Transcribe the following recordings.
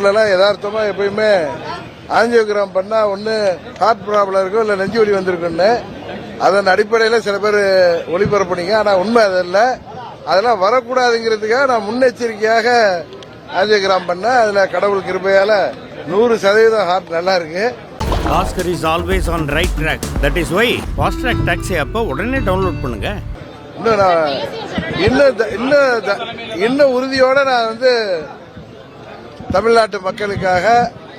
யதார்த்தமா எப்பயுமே ஆஞ்சியோகிராம் பண்ணா ஒண்ணு ஹார்ட் ப்ராப்ளம் இருக்கும் இல்ல நெஞ்சு வலி வந்திருக்குன்னு அதன் அடிப்படையில் சில பேர் ஒளிபரப்புனீங்க. ஆனா உண்மை அதல்ல. அதெல்லாம் வரக்கூடாதுங்கிறதுக்காக நான் முன்னெச்சரிக்கையாக ஆஞ்சியோகிராம் பண்ண அதுல கடவுள் கிருபையால 100% ஹார்ட் நல்லா இருக்கு. Oscar is always on right track. That is why fast track taxi அப்போ உடனே டவுன்லோட் பண்ணுங்க. இன்னும் உறுதியோட நான் தமிழ்நாட்டு மக்களுக்காக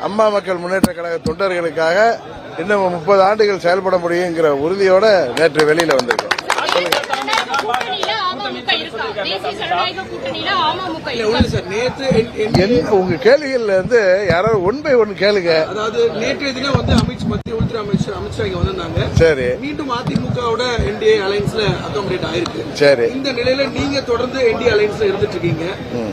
அம்மா மக்கள் முன்னேற்ற கழக தொண்டர்களுக்காக இன்னும் 30 ஆண்டுகள் செயல்பட முடியுங்கிற உறுதியோட நேற்று வெளியில வந்திருக்கோம். உங்க கேள்விகள் யாராவது ஒன் பை ஒன் கேளுங்க. அதாவது நேற்றைய தினம் மத்திய உள்துறை அமைச்சர் அமித்ஷா இங்க வந்திருந்தாங்க. சரி, மீண்டும் அதிமுகவோட என்டிஏ அலைன்ஸ்ல அகாமடேட் ஆயிருக்கு. சரி, இந்த நிலையில நீங்க தொடர்ந்து என்டிஏ அலைன்ஸ்ல இருந்துட்டு இருக்கீங்க.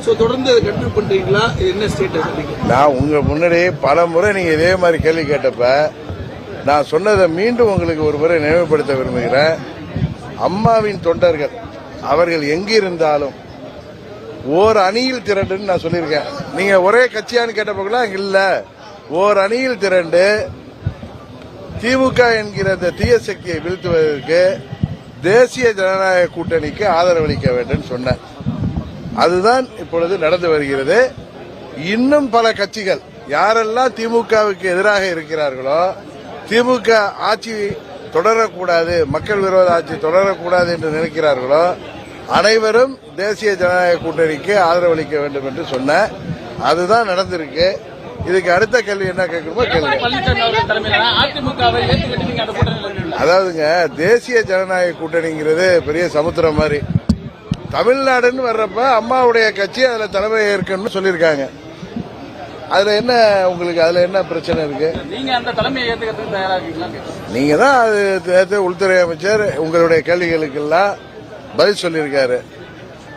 சோ தொடர்ந்து அதை கண்டினியூ பண்றீங்களா? என்ன ஸ்டேட்டஸ்? நான் உங்க முன்னாடி பல முறை நீங்க இதே மாதிரி கேள்வி கேட்டப்ப நான் சொன்னதை மீண்டும் உங்களுக்கு ஒரு முறை நினைவுபடுத்த விரும்புகிறேன். அம்மாவின் தொண்டர்கள் அவர்கள் எங்கிருந்தாலும் ஓர் அணியில் திரண்டுன்னு நான் சொல்லியிருக்கேன். நீங்க ஒரே கட்சியான்னு கேட்டப்போலாம் இல்ல, ஓர் அணியில் திரண்டு திமுக என்கிற இந்த தீய சக்தியை வீழ்த்துவதற்கு தேசிய ஜனநாயக கூட்டணிக்கு ஆதரவளிக்க வேண்டும் சொன்னேன். அதுதான் இப்பொழுது நடந்து வருகிறது. இன்னும் பல கட்சிகள் யாரெல்லாம் திமுகவுக்கு எதிராக இருக்கிறார்களோ, திமுக ஆட்சி தொடரக்கூடாது, மக்கள் விரோத ஆட்சி தொடரக்கூடாது என்று நினைக்கிறார்களோ அனைவரும் தேசிய ஜனநாயக கூட்டணிக்கு ஆதரவளிக்க வேண்டும் என்று சொன்ன அதுதான் நடந்திருக்கு. இதுக்கு அடுத்த கேள்வி என்ன கேட்கணுமோ கேள்வி. அதாவதுங்க, தேசிய ஜனநாயக கூட்டணிங்கிறது பெரிய சமுத்திரம் மாதிரி. தமிழ்நாடுன்னு வர்றப்ப அம்மாவுடைய கட்சி அதுல தலைமை ஏற்கனவே சொல்லியிருக்காங்க. அதுல என்ன உங்களுக்கு அதுல என்ன பிரச்சனை இருக்கு? நீங்க அந்த தலைமையை ஏத்துக்கிறதுக்கு தயாரா இருக்கீங்களா? நீங்க தான் அது உள்துறை அமைச்சர் உங்களுடைய கேள்விகளுக்கெல்லாம் பதில் சொல்லியிருக்காரு.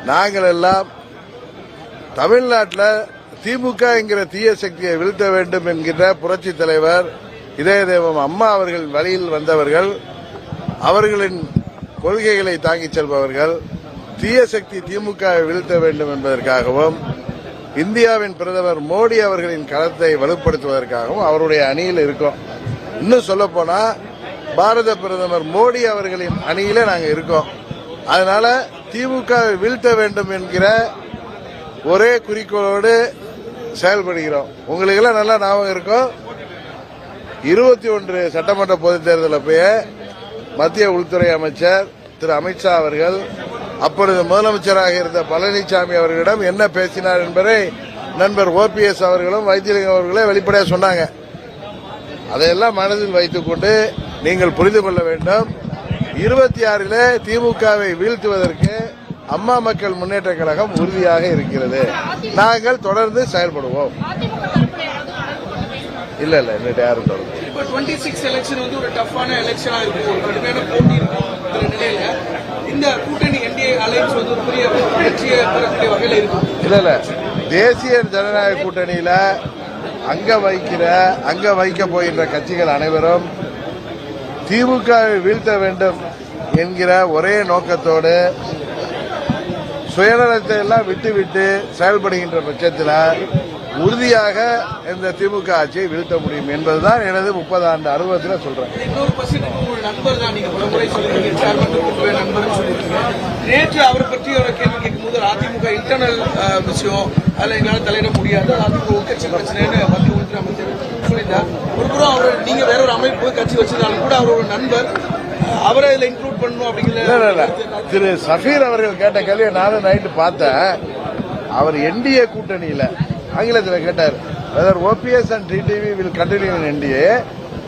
நாங்கள் எல்லாம் தமிழ்நாட்டில் திமுக என்கிற தீய சக்தியை வீழ்த்த வேண்டும் என்கிற புரட்சி தலைவர் இதய தெய்வம் அம்மா அவர்களின் வழியில் வந்தவர்கள், அவர்களின் கொள்கைகளை தாங்கிச் செல்பவர்கள், தீய சக்தி திமுகவை வீழ்த்த வேண்டும் என்பதற்காகவும் இந்தியாவின் பிரதமர் மோடி அவர்களின் களத்தை வலுப்படுத்துவதற்காகவும் அவருடைய அணியில் இருக்கோம். இன்னும் சொல்ல போனா பாரத பிரதமர் மோடி அவர்களின் அணியில நாங்க இருக்கோம். அதனால திமுகவை வீழ்த்த வேண்டும் என்கிற ஒரே குறிக்கோளோடு செயல்படுகிறோம். உங்களுக்கு எல்லாம் நல்லா ஞாபகம் இருக்கும், 21 சட்டமன்ற பொதுத் தேர்தல் அப்பயே மத்திய உள்துறை அமைச்சர் திரு அமித்ஷா அவர்கள் அப்பொழுது முதலமைச்சராக இருந்த பழனிசாமி அவர்களிடம் என்ன பேசினார் என்பதை நண்பர் OPS அவர்களும் வைத்தியலிங்கம் அவர்களே வெளிப்படையாக சொன்னாங்க. அதையெல்லாம் மனதில் வைத்துக் கொண்டு நீங்கள் புரிந்து கொள்ள வேண்டும், 26 திமுகவை வீழ்த்துவதற்கு அம்மா மக்கள் முன்னேற்ற கழகம் உறுதியாக இருக்கிறது. நாங்கள் தொடர்ந்து செயல்படுவோம். இல்ல இன்னும் யாரும் தொடர்ந்து 26 எலெக்ஷன் ஒரு டஃப்பான எலெக்ஷனா இருக்கும், ஒரு கடுமையான போட்டி இருக்கும். நிலையில இந்த கூட்டணி என்டிஏ அலைன்ஸ் ஒரு பெரிய வெற்றியை பெறக்கூடிய வகையில் இருக்கும். இல்ல தேசிய ஜனநாயக கூட்டணியில அங்க வைக்க போகின்ற கட்சிகள் அனைவரும் திமுகவை வீழ்த்த வேண்டும் என்கிற ஒரே நோக்கத்தோடு சுயநலத்தை எல்லாம் விட்டுவிட்டு செயல்படுகின்ற பட்சத்தில் உறுதியாக இந்த திமுக ஆட்சியை வீழ்த்த முடியும் என்பதுதான் எனது 30 ஆண்டு அனுபவத்தில் சொல்றேன். நேற்று அவரை பற்றி ஒரு கேள்வி கேட்கும்போது அதிமுக இன்டர்னல் விஷயம் அதில் எங்களால் தலையிட முடியாது, அதிமுக உட்கட்சி பிரச்சனைன்னு மத்திய உள்துறை அமைச்சர் சொல்லியிருந்தார். ஒருபுறம் அவர் நீங்க வேற ஒரு அமைப்பு கட்சி வச்சிருந்தாலும் கூட அவர் ஒரு நண்பர், அவரை இதில் இன்க்ளூட் பண்ணணும் அப்படிங்கிற திரு சஃபீர் அவர்கள் கேட்ட கேள்வியை நானும் நைட்டு பார்த்தேன். அவர் என்டிஏ கூட்டணியில ஆங்கிலத்தில் கேட்டார், whether OPS and TTV will continue in NDA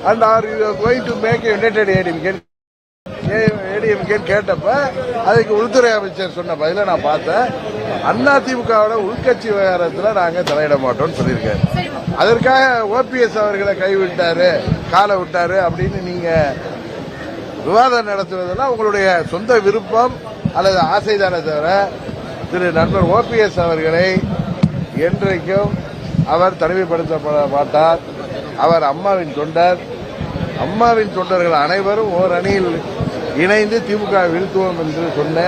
and are you going to make a united ADMK கேட்டப்ப அதுக்கு உள்துறை அமைச்சர் சொன்ன பதில நான் பார்த்தேன். அதிமுகவோட உள்கட்சி விவகாரத்தில் நாங்க தலையிட மாட்டோம்னு சொல்லியிருக்காரு. அதற்காக OPS அவர்களை கைவிட்டாரு, காலை விட்டாரு அப்படின்னு நீங்க விவாதம் நடத்துவதெல்லாம் உங்களுடைய சொந்த விருப்பம் அல்லது ஆசைதானே தவிர திரு நண்பர் OPS அவர்களை என்றைக்கும் அவர் தனிமைப்படுத்தப்பட மாட்டார். அவர் அம்மாவின் தொண்டர். அம்மாவின் தொண்டர்கள் அனைவரும் ஓர் அணியில் இணைந்து திமுக வீழ்த்துவோம் என்று சொன்ன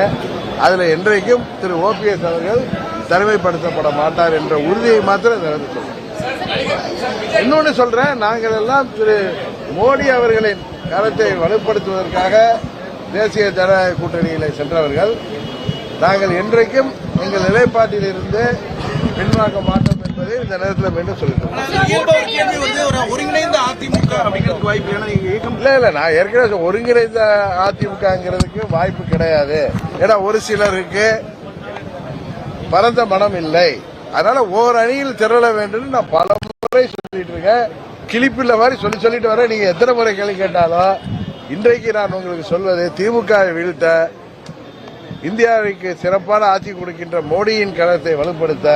அதுல என்றைக்கும் திரு OPS அவர்கள் தனிமைப்படுத்தப்பட மாட்டார் என்ற உறுதியை மாத்திரம் சொல்றேன். இன்னொன்னு சொல்றேன், நாங்கள் எல்லாம் திரு மோடி அவர்களின் கருத்தை வலுப்படுத்துவதற்காக தேசிய ஜனநாயக கூட்டணியில சென்றவர்கள். நாங்கள் என்றைக்கும் எங்கள் நிலைப்பாட்டில் இருந்து பின்வாங்க மாட்டோம் என்பதை இந்த நேரத்தில் மீண்டும் சொல்லிட்டோம். ஒருங்கிணைந்த அதிமுக அப்படிங்கிறதுக்கு வாய்ப்பு இல்ல நான் ஏற்கனவே ஒருங்கிணைந்த அதிமுகங்கிறதுக்கு வாய்ப்பு கிடையாது. ஏன்னா ஒரு சிலருக்கு பரந்த மனம் இல்லை. அதனால ஓர் அணியில் திரள வேண்டும் நான் பல முறை சொல்லிட்டு இருக்கேன். கிளிப்பில்ல மாதிரி சொல்லிட்டு வரேன். நீங்க எத்தனை முறை கேள்வி கேட்டாலும் இன்றைக்கு நான் உங்களுக்கு சொல்வது, திமுகவை வீழ்த்த, இந்தியாவுக்கு சிறப்பான ஆட்சி கொடுக்கின்ற மோடியின் கருத்தை வலுப்படுத்த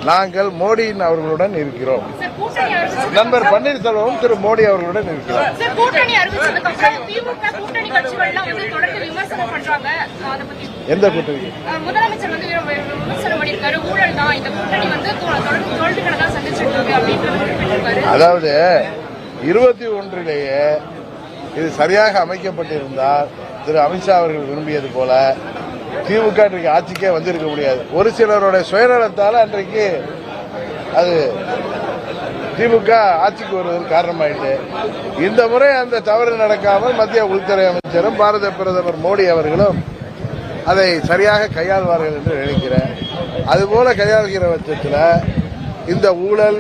நாங்கள் மோடியின் அவர்களுடன் இருக்கிறோம். நண்பர் பன்னீர்செல்வம் திரு மோடி அவர்களுடன் இருக்கிறோம். எந்த கூட்டணி? முதலமைச்சர் வந்து விமர்சனம் பண்ணிருக்காரு, ஊழல் தான் இந்த கூட்டணி வந்து தோல்விகளை தான் சந்திச்சிட்டு இருக்கு அப்படின்னு. அதாவது 21லேயே இது சரியாக அமைக்கப்பட்டிருந்தால் திரு அமித்ஷா அவர்கள் விரும்பியது போல திமுக இன்றைக்கு ஆட்சிக்கே வந்திருக்க முடியாது. ஒரு சிலருடைய சுயநலத்தால் அன்றைக்கு அது திமுக ஆட்சிக்கு வருவதற்கு காரணமாயிட்டு. இந்த முறை அந்த தவறு நடக்காமல் மத்திய உள்துறை அமைச்சரும் பாரத பிரதமர் மோடி அவர்களும் அதை சரியாக கையாள்வார்கள் என்று நினைக்கிறேன். அதுபோல கையாளுகிற பட்சத்தில் இந்த ஊழல்,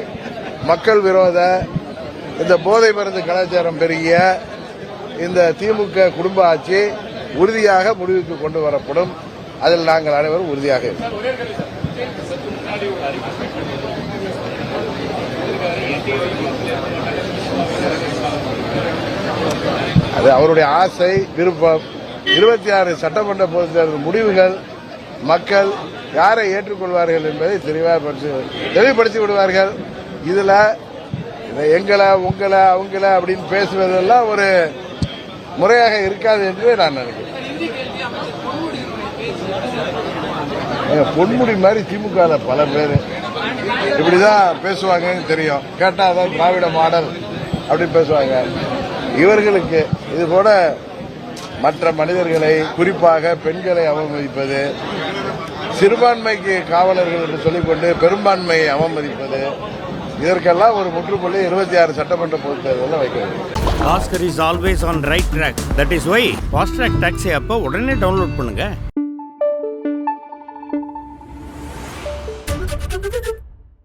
மக்கள் விரோத, இந்த போதை மருந்து கலாச்சாரம் பெருகிய இந்த திமுக குடும்ப ஆட்சி உறுதியாக முடிவுக்கு கொண்டு வரப்படும். அதில் நாங்கள் அனைவரும் உறுதியாக இருக்கிறோம். அது அவருடைய ஆசை, விருப்பம். 26 சட்டமன்ற பொதுத் தேர்தல் முடிவுகள் மக்கள் யாரை ஏற்றுக்கொள்வார்கள் என்பதை தெளிவுபடுத்தி விடுவார்கள். இதுல எங்களை, உங்களை, அவங்கள அப்படின்னு பேசுவதெல்லாம் ஒரு முறையாக இருக்காது என்று நான் நினைக்கிறேன். பொன்முடி மாதிரி திமுக பல பேர் இப்படிதான் பேசுவாங்கன்னு தெரியும். கேட்டா அதான் திராவிட மாடல் அப்படின்னு பேசுவாங்க. இவர்களுக்கு இது போல மற்ற மனிதர்களை, குறிப்பாக பெண்களை அவமதிப்பது, சிறுபான்மைக்கு காவலர்கள் என்று சொல்லிக்கொண்டு பெரும்பான்மையை அவமதிப்பது, இதற்கெல்லாம் ஒரு முற்றுப்புள்ளி 26 சட்டமன்ற பொதுத் தேர்தலில் வைக்க வேண்டும். Oscar is always on right track. That is why Fast Track Taxi app உடனே டவுன்லோட் பண்ணுங்க.